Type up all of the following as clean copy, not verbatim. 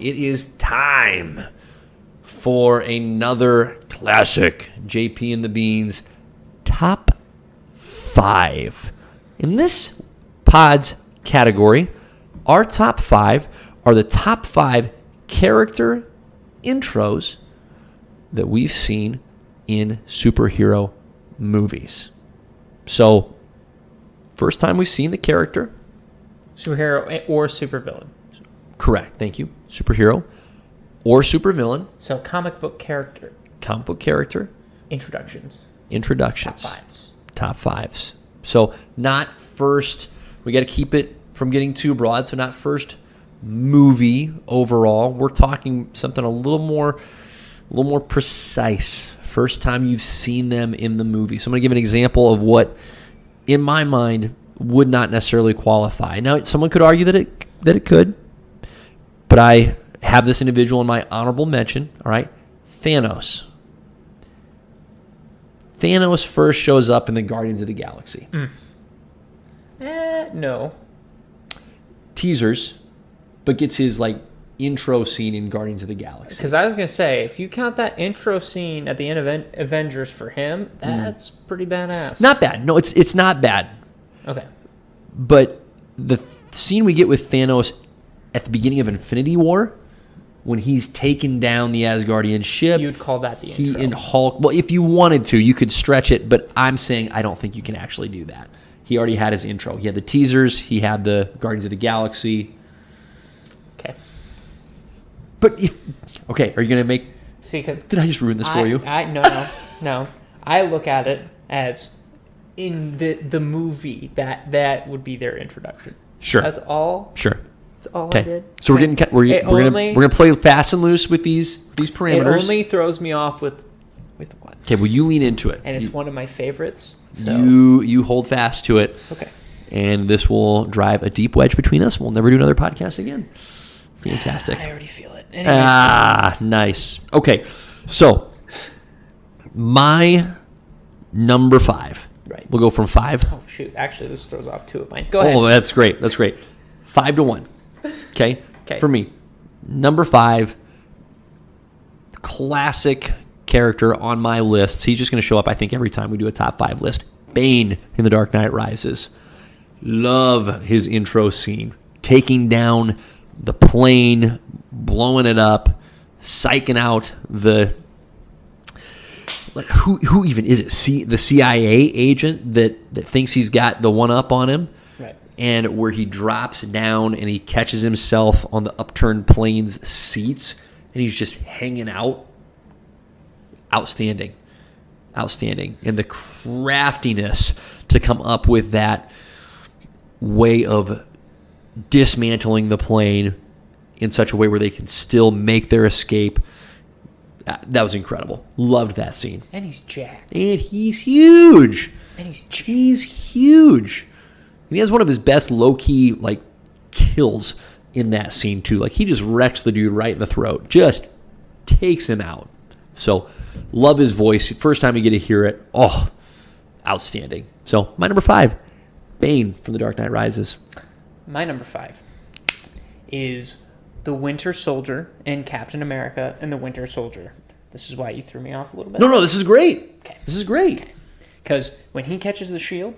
it is time for another classic JP and the Beans top 5. In this pod's category, our top 5 are the top 5 character intros that we've seen in superhero movies. So, first time we've seen the character. Superhero or supervillain. Correct, thank you. Superhero or supervillain. So comic book character. Comic book character. Introductions. Top fives. So not first, we got to keep it from getting too broad, so not first movie overall. We're talking something a little more precise. First time you've seen them in the movie. So I'm going to give an example of what, in my mind, would not necessarily qualify. Now, someone could argue that it could, but I have this individual in my honorable mention, all right? Thanos. Thanos first shows up in the Guardians of the Galaxy. No. Teasers, but gets his, intro scene in Guardians of the Galaxy. Because I was going to say, if you count that intro scene at the end of Avengers for him, that's pretty badass. Not bad. No, it's not bad. Okay. But the scene we get with Thanos at the beginning of Infinity War, when he's taken down the Asgardian ship. You'd call that the intro. He and Hulk. Well, if you wanted to, you could stretch it, but I'm saying I don't think you can actually do that. He already had his intro. He had the teasers. He had the Guardians of the Galaxy. Okay. But are you going to make... See, because... Did I just ruin this for you? No. I look at it as in the movie that would be their introduction. Sure. That's all. Sure. That's all okay. I did. So we're gonna play fast and loose with these parameters. It only throws me off with one. Okay, well you lean into it, and it's one of my favorites. So. You hold fast to it. Okay. And this will drive a deep wedge between us. We'll never do another podcast again. Fantastic. I already feel it. Anyways. Nice. Okay, so my number 5. Right. We'll go from 5. Oh shoot! Actually, this throws off 2 of mine. Go ahead. Oh, that's great. 5 to 1. Okay. For me, number 5, classic character on my list. He's just going to show up, I think, every time we do a top 5 list. Bane in The Dark Knight Rises. Love his intro scene. Taking down the plane, blowing it up, psyching out the... Who even is it? The CIA agent that thinks he's got the one up on him? Right. And where he drops down and he catches himself on the upturned plane's seats and he's just hanging out. Outstanding. And the craftiness to come up with that way of dismantling the plane in such a way where they can still make their escape. That was incredible. Loved that scene. And he's jacked. And he's huge. And he's huge. And he has one of his best low-key, kills in that scene, too. He just wrecks the dude right in the throat. Just takes him out. So, love his voice. First time you get to hear it. Oh, outstanding. So, my number 5, Bane from The Dark Knight Rises. My number 5 is the Winter Soldier in Captain America and the Winter Soldier. This is why you threw me off a little bit. No, this is great. Okay. This is great. Because when he catches the shield,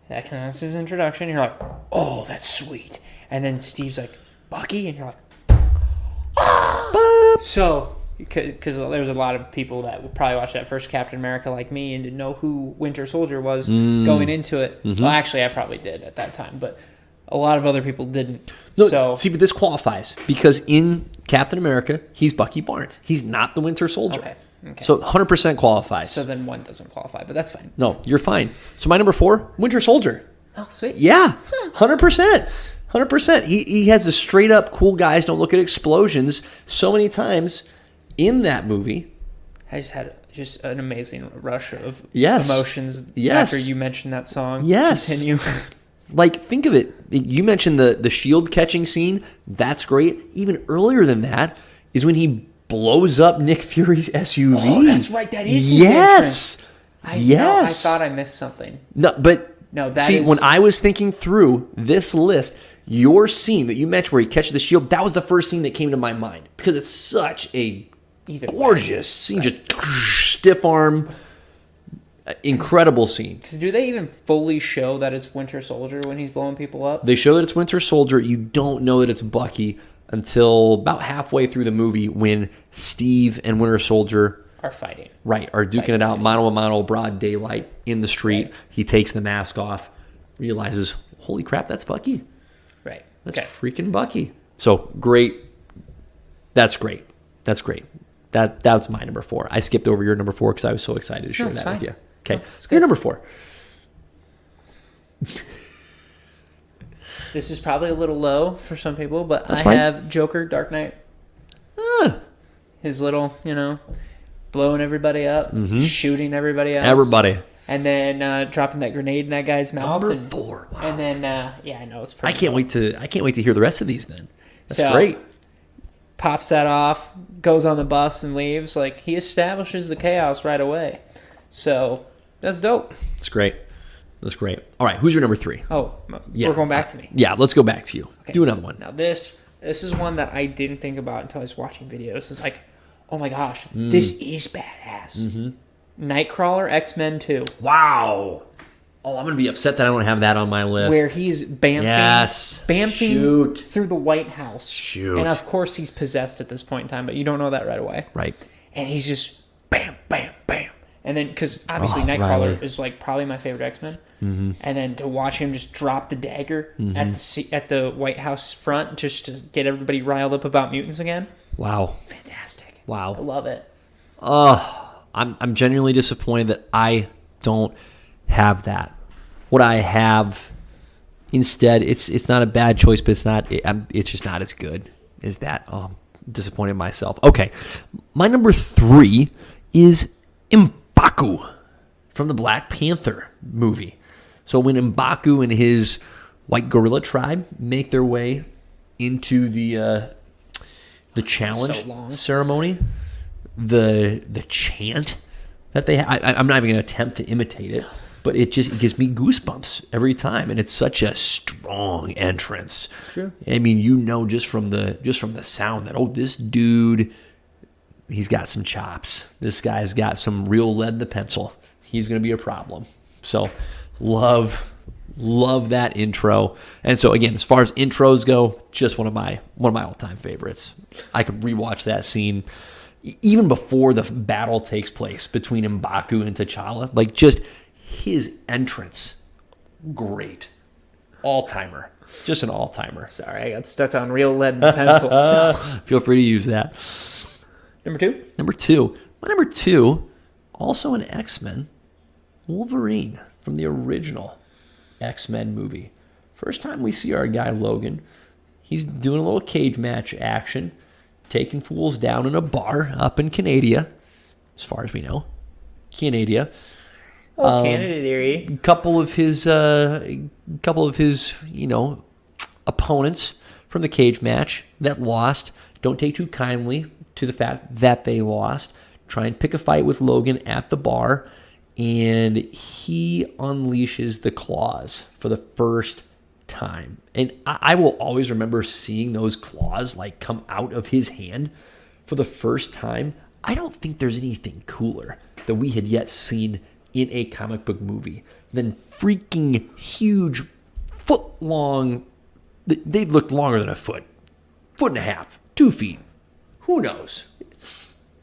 that's his introduction. You're like, oh, that's sweet. And then Steve's like, Bucky, and you're like, ah! So, because there's a lot of people that will probably watch that first Captain America like me and didn't know who Winter Soldier was going into it. Mm-hmm. Well, actually, I probably did at that time, but a lot of other people didn't. No, see, but this qualifies because in Captain America, he's Bucky Barnes. He's not the Winter Soldier. Okay. So 100% qualifies. So then one doesn't qualify, but that's fine. No, you're fine. So my number 4, Winter Soldier. Oh, sweet. Yeah, 100%. 100%. He has the straight up cool guys don't look at explosions so many times in that movie. I just had an amazing rush of yes. emotions yes. after you mentioned that song. Yes. Continue. Think of it. You mentioned the shield catching scene. That's great. Even earlier than that is when he blows up Nick Fury's SUV. Oh, that's right. That is his yes. entrance. Yes. I thought I missed something. No, but no. That see, is... when I was thinking through this list, your scene that you mentioned where he catches the shield, that was the first scene that came to my mind because it's such a gorgeous scene. Just stiff arm, incredible scene. Because do they even fully show that it's Winter Soldier when he's blowing people up? They show that it's Winter Soldier. You don't know that it's Bucky until about halfway through the movie when Steve and Winter Soldier are fighting. Right, are duking it out, mano a mano, broad daylight in the street. Right. He takes the mask off, realizes, holy crap, that's Bucky. Right. That's freaking Bucky. So great. That's great. That's great. That's my number 4. I skipped over your number 4 because I was so excited to share that with you. Okay, your number 4. This is probably a little low for some people, but I have Joker, Dark Knight. His little, blowing everybody up, shooting everybody else. Everybody. And then dropping that grenade in that guy's mouth. Number 4. Wow. And then, I know it's pretty. I can't wait to hear the rest of these. Then that's great. Pops that off, goes on the bus and leaves. Like he establishes the chaos right away. So that's dope. That's great. That's great. All right, who's your number 3? Oh, we're going back to me. Yeah, let's go back to you. Okay. Do another one. Now this is one that I didn't think about until I was watching videos. It's like, oh my gosh, this is badass. Mm-hmm. Nightcrawler, X-Men 2. Wow. Oh, I'm going to be upset that I don't have that on my list. Where he's bamfing through the White House. Shoot. And of course he's possessed at this point in time, but you don't know that right away. Right. And he's just bam, bam, bam. And then, because obviously Nightcrawler is like probably my favorite X-Men. Mm-hmm. And then to watch him just drop the dagger at the White House front just to get everybody riled up about mutants again. Wow. Fantastic. Wow. I love it. I'm genuinely disappointed that I don't have that. What I have instead, it's not a bad choice, but it's just not as good as that. Oh, I'm disappointed in myself. Okay, my number 3 is M'Baku from the Black Panther movie. So when M'Baku and his white gorilla tribe make their way into the challenge ceremony, the chant that they I'm not even going to attempt to imitate it, but it gives me goosebumps every time, and it's such a strong entrance. True. I mean, just from the sound that this dude, he's got some chops. This guy's got some real lead in the pencil. He's going to be a problem. So love that intro. And so again, as far as intros go, just one of my all-time favorites. I could rewatch that scene even before the battle takes place between M'Baku and T'Challa. Like just his entrance, great. All-timer. Just an all-timer. Sorry, I got stuck on real lead and pencil. So. Feel free to use that. Number 2? Number 2. My number 2, also an X-Men, Wolverine from the original X-Men movie. First time we see our guy Logan. He's doing a little cage match action, taking fools down in a bar up in Canada, as far as we know. Canada. Oh, Canada theory. Couple of his opponents from the cage match that lost don't take too kindly to the fact that they lost. Try and pick a fight with Logan at the bar, and he unleashes the claws for the first time. And I will always remember seeing those claws like come out of his hand for the first time. I don't think there's anything cooler that we had yet seen in a comic book movie than freaking huge foot-long, they looked longer than a foot and a half, 2 feet, who knows,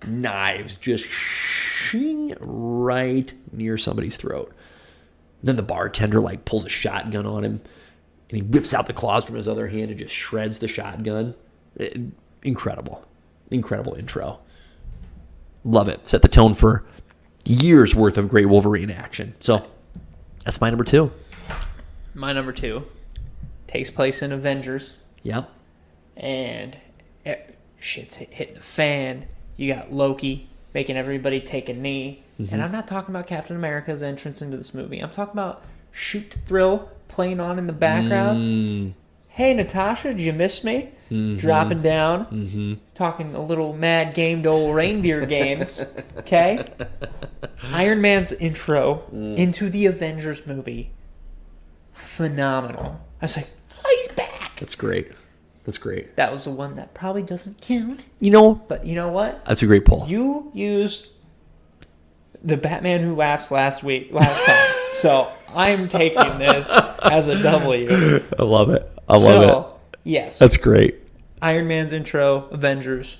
knives just shing right near somebody's throat. And then the bartender like pulls a shotgun on him, and he whips out the claws from his other hand and just shreds the shotgun. Incredible intro. Love it. Set the tone for years worth of great Wolverine action. So that's my number 2. My number 2 takes place in Avengers. Yep. And shit's hitting the fan. You got Loki making everybody take a knee. Mm-hmm. And I'm not talking about Captain America's entrance into this movie. I'm talking about Shoot to Thrill playing on in the background. Hey, Natasha, did you miss me? Mm-hmm. Dropping down. Mm-hmm. Talking a little mad game to old reindeer games. Okay? Iron Man's intro into the Avengers movie. Phenomenal. I was like, oh, he's back. That's great. That's great. That was the one that probably doesn't count. You know, But you know what? that's a great pull. You used the Batman Who Laughs last time. So I'm taking this as a W. I love it. I love it. Yes. That's great. Iron Man's intro, Avengers,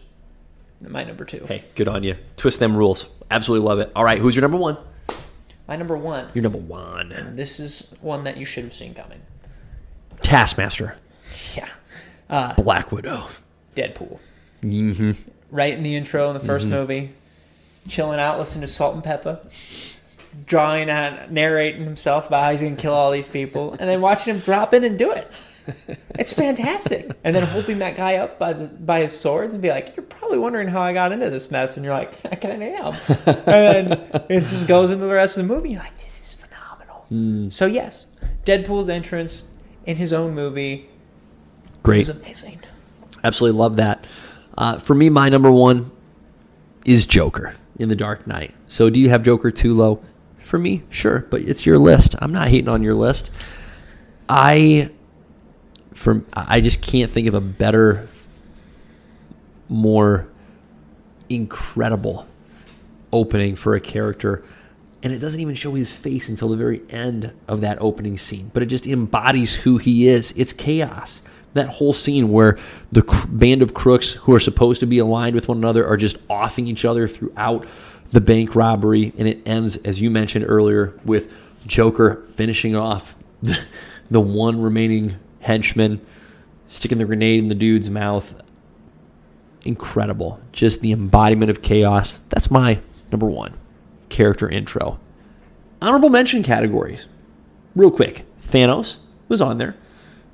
my number 2. Hey, good on you. Twist them rules. Absolutely love it. All right, who's your number 1? My number 1. Your number 1. And this is one that you should have seen coming. Taskmaster. Yeah. Black Widow. Deadpool. Mm-hmm. Right in the intro in the first movie. Chilling out, listening to Salt and Pepper. Drawing out, narrating himself about how he's going to kill all these people. And then watching him drop in and do it. It's fantastic. And then holding that guy up by his swords and be like, you're probably wondering how I got into this mess. And you're like, I kind of am. And then it just goes into the rest of the movie. You're like, this is phenomenal. So yes, Deadpool's entrance in his own movie Great. was amazing. Absolutely love that. For me, my number 1 is Joker in The Dark Knight. So do you have Joker too low? For me, sure, but it's your list. I'm not hating on your list. I just can't think of a better, more incredible opening for a character. And it doesn't even show his face until the very end of that opening scene. But it just embodies who he is. It's chaos. That whole scene where the band of crooks who are supposed to be aligned with one another are just offing each other throughout the bank robbery. And it ends, as you mentioned earlier, with Joker finishing off the one remaining henchman, sticking the grenade in the dude's mouth. Incredible. Just the embodiment of chaos. That's my number 1 character intro. Honorable mention categories. Real quick. Thanos was on there.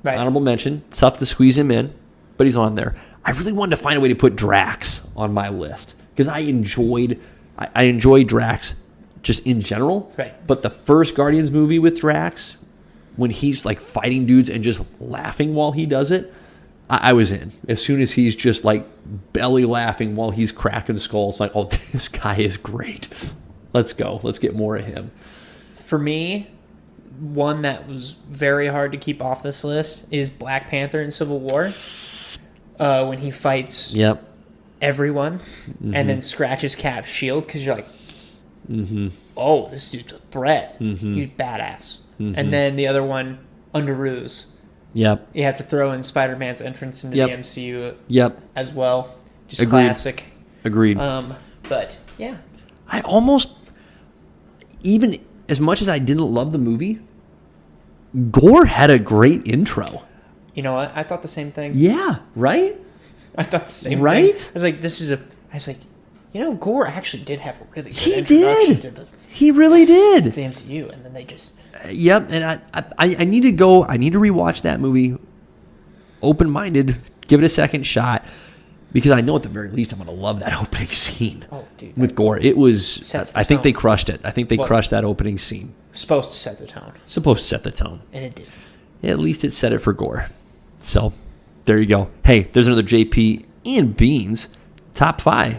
Right. Honorable mention. Tough to squeeze him in, but he's on there. I really wanted to find a way to put Drax on my list because I enjoyed Drax just in general. Right. But the first Guardians movie with Drax, when he's like fighting dudes and just laughing while he does it, I was in. As soon as he's just like belly laughing while he's cracking skulls, I'm like, oh, this guy is great. Let's go. Let's get more of him. For me, one that was very hard to keep off this list is Black Panther in Civil War. When he fights everyone and then scratches Cap's shield because you're like, oh, this dude's a threat. He's badass. And then the other one, Under Ruse. Yep. You have to throw in Spider-Man's entrance into the MCU as well. Just Agreed. classic. Agreed. But, yeah. I almost, even as much as I didn't love the movie, Gore had a great intro. You know what? I thought the same thing. Yeah, right? I thought the same right? thing. I was like, I was like, you know, Gore actually did have a really good He introduction did. to He really did. the MCU, and then they just... Yep, and I need to go. I need to rewatch that movie. Open-minded, give it a second shot, because I know at the very least I'm going to love that opening scene. Oh, dude, with Gore, it was. Sets the I think tone. they crushed it. I think they What? crushed that opening scene. supposed to set the tone, Supposed to set the tone. and it did. At least it set it for Gore. So there you go. Hey, there's another JP and Beans top 5.